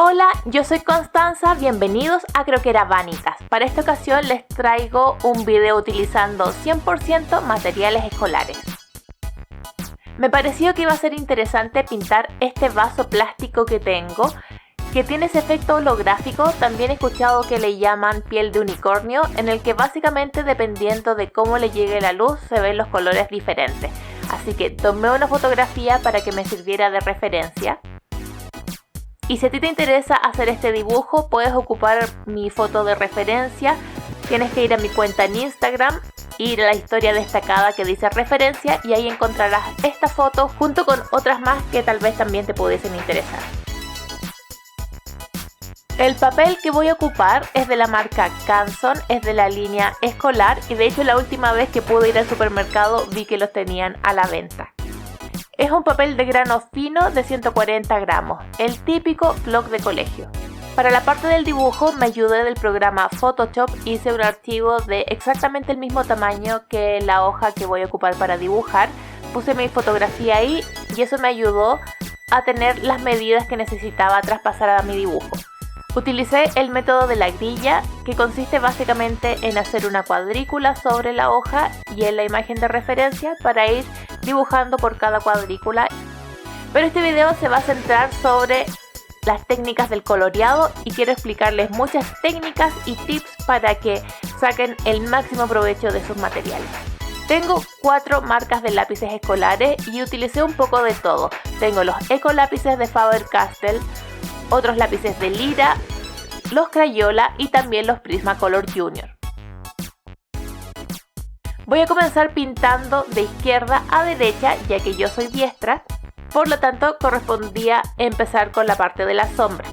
Hola, yo soy Constanza, bienvenidos a Croquera Vanitas. Para esta ocasión les traigo un video utilizando 100% materiales escolares. Me pareció que iba a ser interesante pintar este vaso plástico que tengo, que tiene ese efecto holográfico. También he escuchado que le llaman piel de unicornio, en el que básicamente dependiendo de cómo le llegue la luz se ven los colores diferentes. Así que tomé una fotografía para que me sirviera de referencia. Y si a ti te interesa hacer este dibujo, puedes ocupar mi foto de referencia. Tienes que ir a mi cuenta en Instagram, ir a la historia destacada que dice referencia y ahí encontrarás esta foto junto con otras más que tal vez también te pudiesen interesar. El papel que voy a ocupar es de la marca Canson, es de la línea escolar y de hecho la última vez que pude ir al supermercado vi que los tenían a la venta. Es un papel de grano fino de 140 gramos, el típico bloc de colegio. Para la parte del dibujo me ayudé del programa Photoshop, hice un archivo de exactamente el mismo tamaño que la hoja que voy a ocupar para dibujar. Puse mi fotografía ahí y eso me ayudó a tener las medidas que necesitaba traspasar a mi dibujo. Utilicé el método de la grilla, que consiste básicamente en hacer una cuadrícula sobre la hoja y en la imagen de referencia para ir dibujando por cada cuadrícula. Pero este video se va a centrar sobre las técnicas del coloreado y quiero explicarles muchas técnicas y tips para que saquen el máximo provecho de sus materiales. Tengo 4 marcas de lápices escolares y utilicé un poco de todo. Tengo los ecolápices de Faber-Castell, otros lápices de Lira, los Crayola y también los Prismacolor Junior. Voy a comenzar pintando de izquierda a derecha, ya que yo soy diestra, por lo tanto correspondía empezar con la parte de la sombra.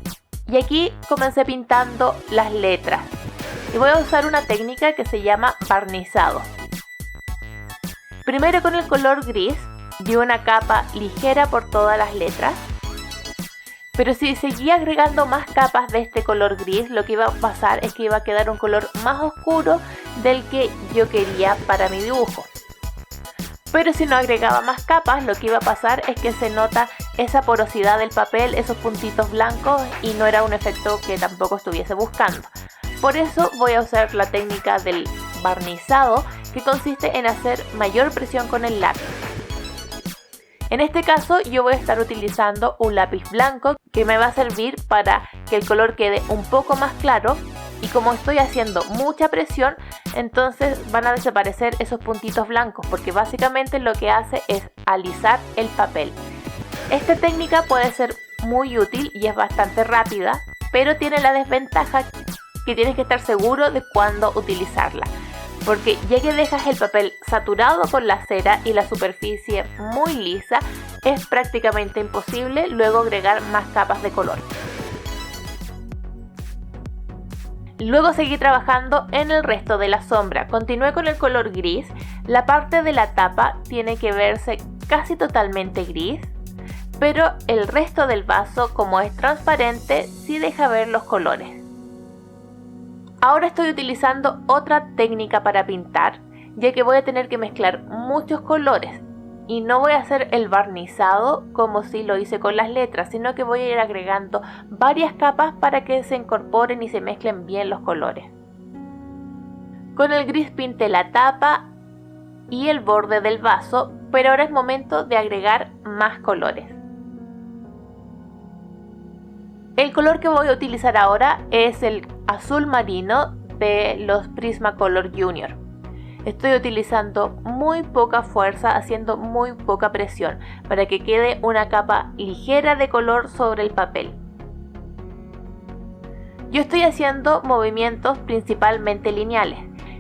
Y aquí comencé pintando las letras. Y voy a usar una técnica que se llama barnizado. Primero con el color gris, di una capa ligera por todas las letras. Pero si seguía agregando más capas de este color gris, lo que iba a pasar es que iba a quedar un color más oscuro del que yo quería para mi dibujo. Pero si no agregaba más capas, lo que iba a pasar es que se nota esa porosidad del papel, esos puntitos blancos, y no era un efecto que tampoco estuviese buscando. Por eso voy a usar la técnica del barnizado, que consiste en hacer mayor presión con el lápiz. En este caso yo voy a estar utilizando un lápiz blanco que me va a servir para que el color quede un poco más claro, y como estoy haciendo mucha presión, entonces van a desaparecer esos puntitos blancos, porque básicamente lo que hace es alisar el papel. Esta técnica puede ser muy útil y es bastante rápida, pero tiene la desventaja que tienes que estar seguro de cuándo utilizarla. Porque ya que dejas el papel saturado con la cera y la superficie muy lisa, es prácticamente imposible luego agregar más capas de color. Luego seguí trabajando en el resto de la sombra. Continué con el color gris. La parte de la tapa tiene que verse casi totalmente gris, pero el resto del vaso, como es transparente, sí deja ver los colores. Ahora estoy utilizando otra técnica para pintar, ya que voy a tener que mezclar muchos colores y no voy a hacer el barnizado como si lo hice con las letras, sino que voy a ir agregando varias capas para que se incorporen y se mezclen bien los colores. Con el gris pinté la tapa y el borde del vaso, pero ahora es momento de agregar más colores. El color que voy a utilizar ahora es el azul marino de los Prismacolor Junior. Estoy utilizando muy poca fuerza, haciendo muy poca presión para que quede una capa ligera de color sobre el papel. Yo estoy haciendo movimientos principalmente lineales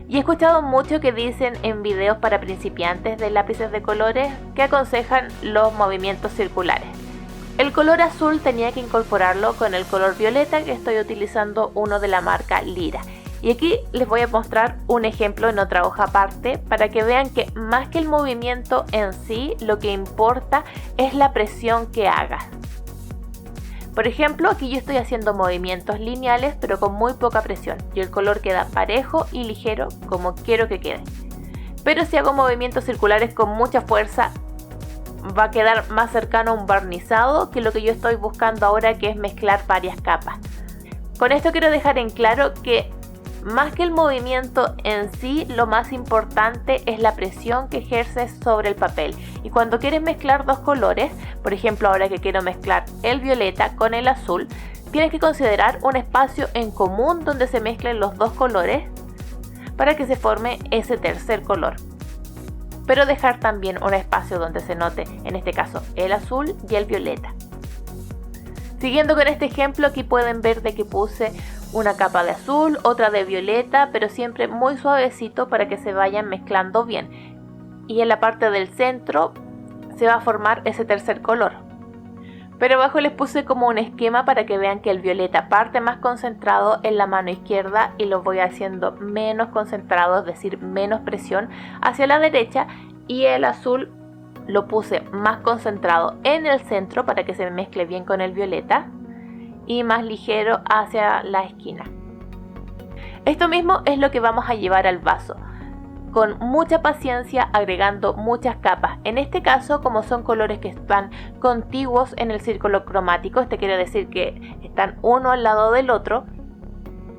y he escuchado mucho que dicen en videos para principiantes de lápices de colores que aconsejan los movimientos circulares. El color azul tenía que incorporarlo con el color violeta, que estoy utilizando uno de la marca Lira. Y aquí les voy a mostrar un ejemplo en otra hoja aparte para que vean que más que el movimiento en sí, lo que importa es la presión que hagas. Por ejemplo, aquí yo estoy haciendo movimientos lineales pero con muy poca presión y el color queda parejo y ligero como quiero que quede. Pero si hago movimientos circulares con mucha fuerza, va a quedar más cercano a un barnizado que lo que yo estoy buscando ahora, que es mezclar varias capas. Con esto quiero dejar en claro que más que el movimiento en sí, lo más importante es la presión que ejerces sobre el papel. Y cuando quieres mezclar dos colores, por ejemplo ahora que quiero mezclar el violeta con el azul, tienes que considerar un espacio en común donde se mezclen los dos colores para que se forme ese tercer color. Pero dejar también un espacio donde se note, en este caso, el azul y el violeta. Siguiendo con este ejemplo, aquí pueden ver de que puse una capa de azul, otra de violeta, pero siempre muy suavecito para que se vayan mezclando bien. Y en la parte del centro se va a formar ese tercer color. Pero abajo les puse como un esquema para que vean que el violeta parte más concentrado en la mano izquierda y lo voy haciendo menos concentrado, es decir, menos presión hacia la derecha, y el azul lo puse más concentrado en el centro para que se mezcle bien con el violeta y más ligero hacia la esquina. Esto mismo es lo que vamos a llevar al vaso, con mucha paciencia, agregando muchas capas. En este caso, como son colores que están contiguos en el círculo cromático, quiere decir que están uno al lado del otro,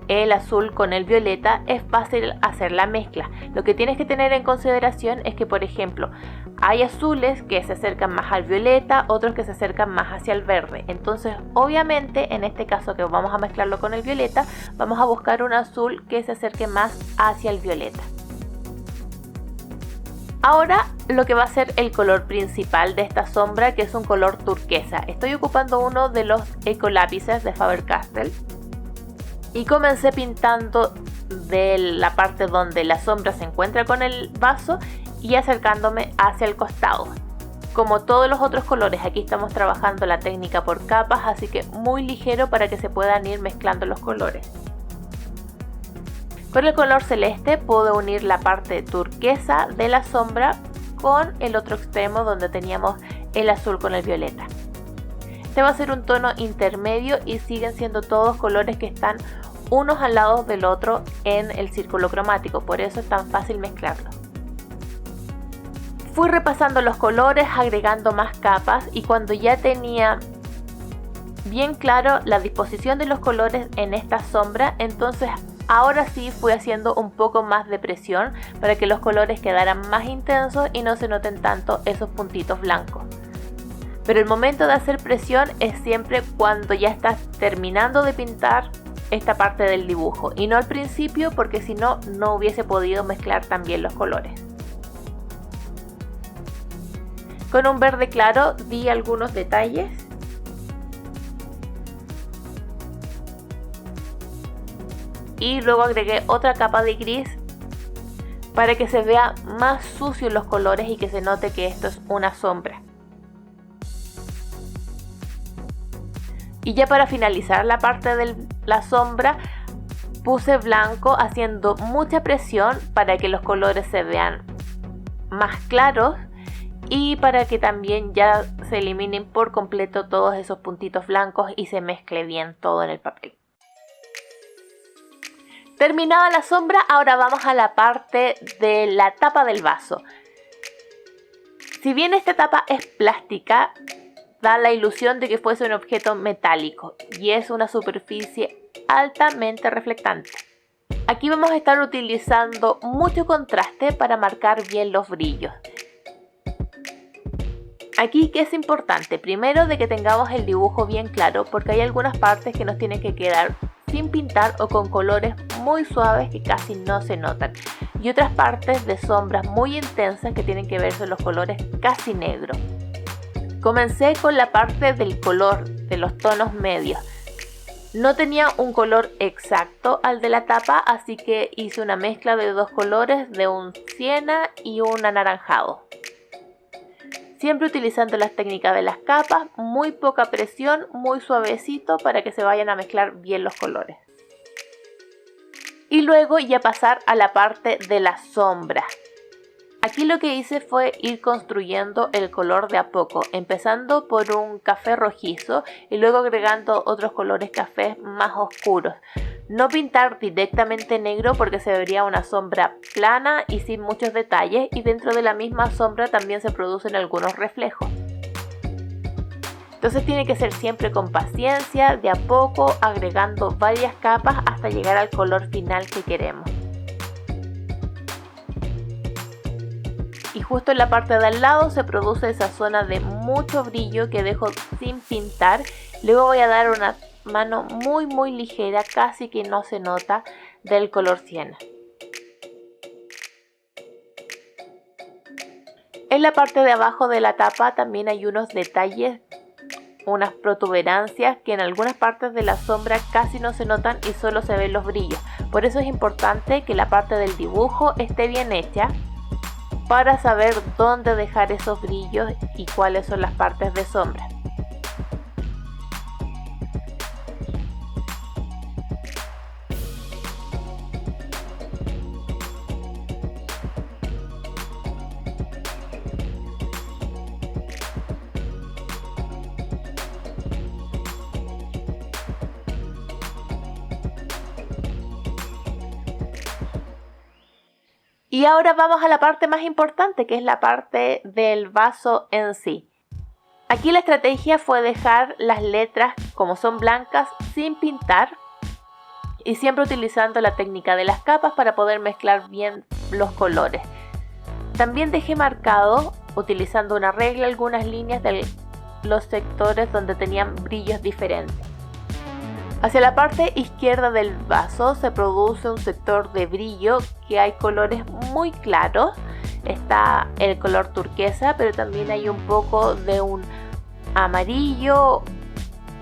el azul con el violeta, es fácil hacer la mezcla. Lo que tienes que tener en consideración es que, por ejemplo, hay azules que se acercan más al violeta, otros que se acercan más hacia el verde. Entonces, obviamente, en este caso que vamos a mezclarlo con el violeta, vamos a buscar un azul que se acerque más hacia el violeta. Ahora lo que va a ser el color principal de esta sombra, que es un color turquesa. Estoy ocupando uno de los ecolápices de Faber-Castell y comencé pintando de la parte donde la sombra se encuentra con el vaso y acercándome hacia el costado. Como todos los otros colores, aquí estamos trabajando la técnica por capas, así que muy ligero para que se puedan ir mezclando los colores. Con el color celeste pude unir la parte turquesa de la sombra con el otro extremo donde teníamos el azul con el violeta. Este va a ser un tono intermedio y siguen siendo todos colores que están unos al lado del otro en el círculo cromático, por eso es tan fácil mezclarlo. Fui repasando los colores, agregando más capas, y cuando ya tenía bien claro la disposición de los colores en esta sombra, entonces ahora sí fui haciendo un poco más de presión para que los colores quedaran más intensos y no se noten tanto esos puntitos blancos. Pero el momento de hacer presión es siempre cuando ya estás terminando de pintar esta parte del dibujo y no al principio, porque si no, no hubiese podido mezclar tan bien los colores. Con un verde claro di algunos detalles. Y luego agregué otra capa de gris para que se vea más sucios los colores y que se note que esto es una sombra. Y ya para finalizar la parte de la sombra puse blanco haciendo mucha presión para que los colores se vean más claros y para que también ya se eliminen por completo todos esos puntitos blancos y se mezcle bien todo en el papel. Terminada la sombra, ahora vamos a la parte de la tapa del vaso. Si bien esta tapa es plástica, da la ilusión de que fuese un objeto metálico y es una superficie altamente reflectante. Aquí vamos a estar utilizando mucho contraste para marcar bien los brillos. Aquí, ¿qué es importante? Primero, de que tengamos el dibujo bien claro, porque hay algunas partes que nos tienen que quedar sin pintar o con colores muy suaves que casi no se notan, y otras partes de sombras muy intensas que tienen que verse los colores casi negros. Comencé con la parte del color, de los tonos medios. No tenía un color exacto al de la tapa, así que hice una mezcla de dos colores, de un siena y un anaranjado. Siempre utilizando las técnicas de las capas, muy poca presión, muy suavecito para que se vayan a mezclar bien los colores. Y luego ya pasar a la parte de la sombra. Aquí lo que hice fue ir construyendo el color de a poco, empezando por un café rojizo y luego agregando otros colores cafés más oscuros. No pintar directamente negro porque se vería una sombra plana y sin muchos detalles, y dentro de la misma sombra también se producen algunos reflejos. Entonces tiene que ser siempre con paciencia, de a poco, agregando varias capas hasta llegar al color final que queremos. Y justo en la parte de al lado se produce esa zona de mucho brillo que dejo sin pintar. Luego voy a dar una mano muy ligera, casi que no se nota, del color siena. En la parte de abajo de la tapa también hay unos detalles, unas protuberancias que en algunas partes de la sombra casi no se notan y solo se ven los brillos. Por eso es importante que la parte del dibujo esté bien hecha para saber dónde dejar esos brillos y cuáles son las partes de sombra. Y ahora vamos a la parte más importante, que es la parte del vaso en sí. Aquí la estrategia fue dejar las letras como son blancas sin pintar y siempre utilizando la técnica de las capas para poder mezclar bien los colores. También dejé marcado, utilizando una regla, algunas líneas de los sectores donde tenían brillos diferentes. Hacia la parte izquierda del vaso se produce un sector de brillo que hay colores muy claros. Está el color turquesa, pero también hay un poco de un amarillo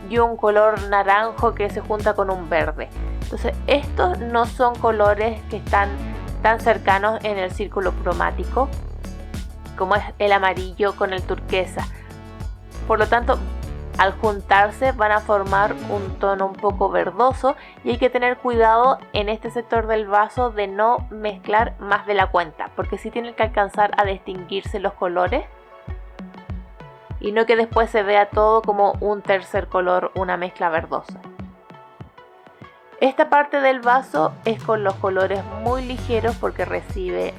y un color naranjo que se junta con un verde. Entonces estos no son colores que están tan cercanos en el círculo cromático como es el amarillo con el turquesa. Por lo tanto, al juntarse van a formar un tono un poco verdoso y hay que tener cuidado en este sector del vaso de no mezclar más de la cuenta, porque sí tienen que alcanzar a distinguirse los colores y no que después se vea todo como un tercer color, una mezcla verdosa. Esta parte del vaso es con los colores muy ligeros porque recibe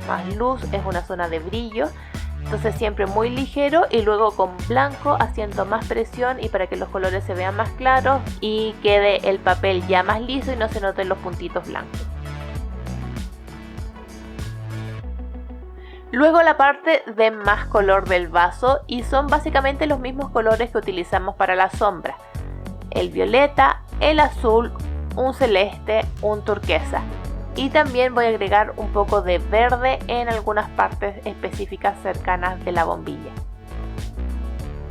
más luz, es una zona de brillo. Entonces siempre muy ligero y luego con blanco haciendo más presión y para que los colores se vean más claros y quede el papel ya más liso y no se noten los puntitos blancos. Luego la parte de más color del vaso y son básicamente los mismos colores que utilizamos para la sombra. El violeta, el azul, un celeste, un turquesa. Y también voy a agregar un poco de verde en algunas partes específicas cercanas de la bombilla.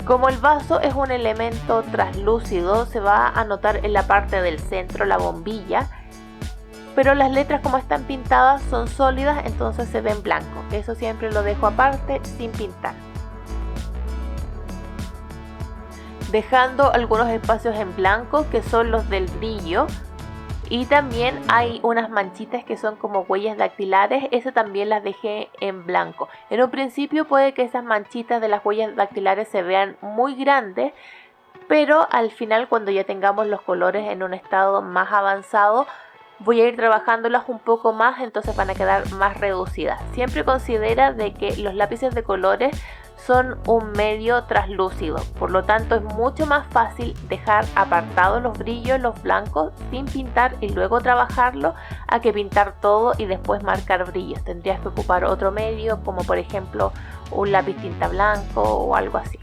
Como el vaso es un elemento translúcido, se va a notar en la parte del centro la bombilla, pero las letras como están pintadas son sólidas, entonces se ven blancos. Eso siempre lo dejo aparte sin pintar. Dejando algunos espacios en blanco que son los del brillo. Y también hay unas manchitas que son como huellas dactilares, esas también las dejé en blanco. En un principio puede que esas manchitas de las huellas dactilares se vean muy grandes, pero al final cuando ya tengamos los colores en un estado más avanzado, voy a ir trabajándolas un poco más, entonces van a quedar más reducidas. Siempre considera de que los lápices de colores son un medio translúcido, por lo tanto es mucho más fácil dejar apartados los brillos, los blancos, sin pintar y luego trabajarlo, a que pintar todo y después marcar brillos. Tendrías que ocupar otro medio, como por ejemplo un lápiz tinta blanco o algo así.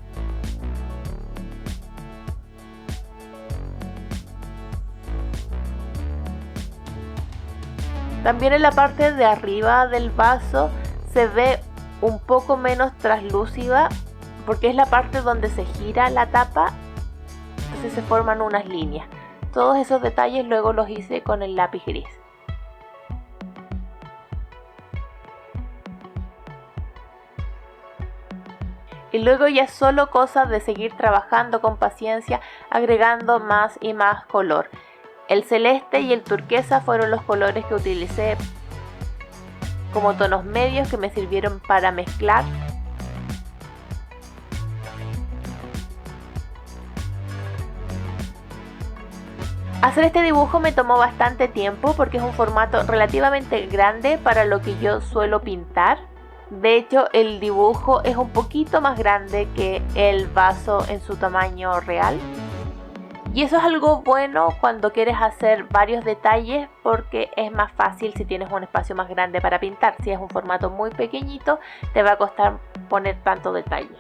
También en la parte de arriba del vaso se ve un poco menos translúcida porque es la parte donde se gira la tapa, entonces se forman unas líneas. Todos esos detalles luego los hice con el lápiz gris. Y luego ya es solo cosa de seguir trabajando con paciencia, agregando más y más color. El celeste y el turquesa fueron los colores que utilicé como tonos medios que me sirvieron para mezclar. Hacer este dibujo me tomó bastante tiempo porque es un formato relativamente grande para lo que yo suelo pintar. De hecho, el dibujo es un poquito más grande que el vaso en su tamaño real. Y eso es algo bueno cuando quieres hacer varios detalles porque es más fácil si tienes un espacio más grande para pintar. Si es un formato muy pequeñito, te va a costar poner tanto detalle.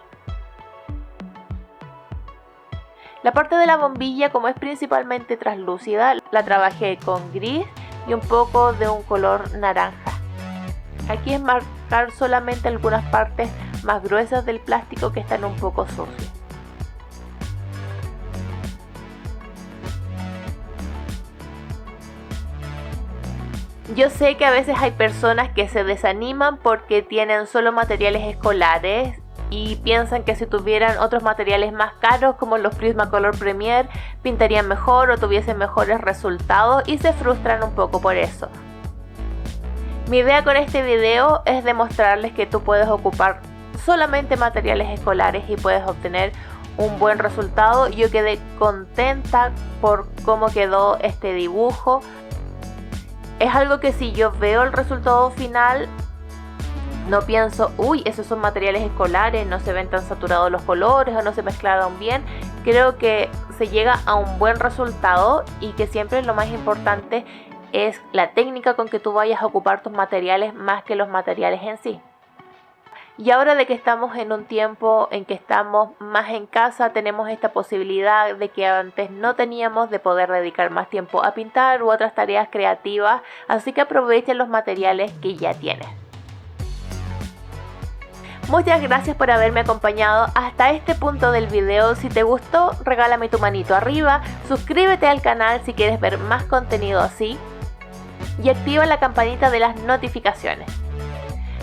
La parte de la bombilla, como es principalmente translúcida, la trabajé con gris y un poco de un color naranja. Aquí es marcar solamente algunas partes más gruesas del plástico que están un poco sucias. Yo sé que a veces hay personas que se desaniman porque tienen solo materiales escolares y piensan que si tuvieran otros materiales más caros como los Prismacolor Premier pintarían mejor o tuviesen mejores resultados y se frustran un poco por eso. Mi idea con este video es demostrarles que tú puedes ocupar solamente materiales escolares y puedes obtener un buen resultado. Yo quedé contenta por cómo quedó este dibujo. Es algo que si yo veo el resultado final no pienso, uy, esos son materiales escolares, no se ven tan saturados los colores o no se mezclaron bien. Creo que se llega a un buen resultado y que siempre lo más importante es la técnica con que tú vayas a ocupar tus materiales más que los materiales en sí. Y ahora de que estamos en un tiempo en que estamos más en casa, tenemos esta posibilidad de que antes no teníamos de poder dedicar más tiempo a pintar u otras tareas creativas, así que aprovechen los materiales que ya tienes. Muchas gracias por haberme acompañado hasta este punto del video. Si te gustó, regálame tu manito arriba, suscríbete al canal si quieres ver más contenido así y activa la campanita de las notificaciones.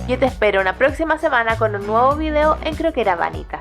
Yo te espero una próxima semana con un nuevo video en Croquera Vanita.